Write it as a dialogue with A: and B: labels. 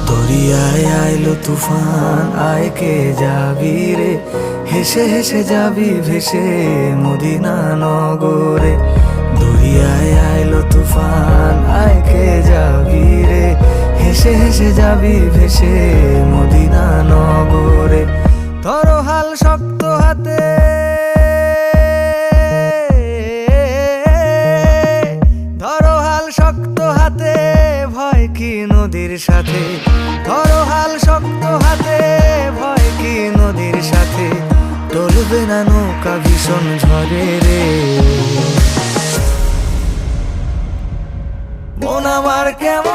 A: দরিয়ায় আইলো তুফান, আয় কে যাবি রে, হেসে হেসে যাবি ভেসে মদিনা নগরে। দরিয়ায় আইলো তুফান, আয় কে যাবি রে, হেসে হেসে যাবি ভেসে মদিনা নগরে। ধরো হাল শক্ত হাতে, ধরো হাল শক্ত হাতে, ভয় কি নদীর সাথে। ধরো হাল শক্ত হাতে, ভয় কি নদীর সাথে। টলবে না নৌকা ভীষণ ঝড়ে রে। মন আমার কেমন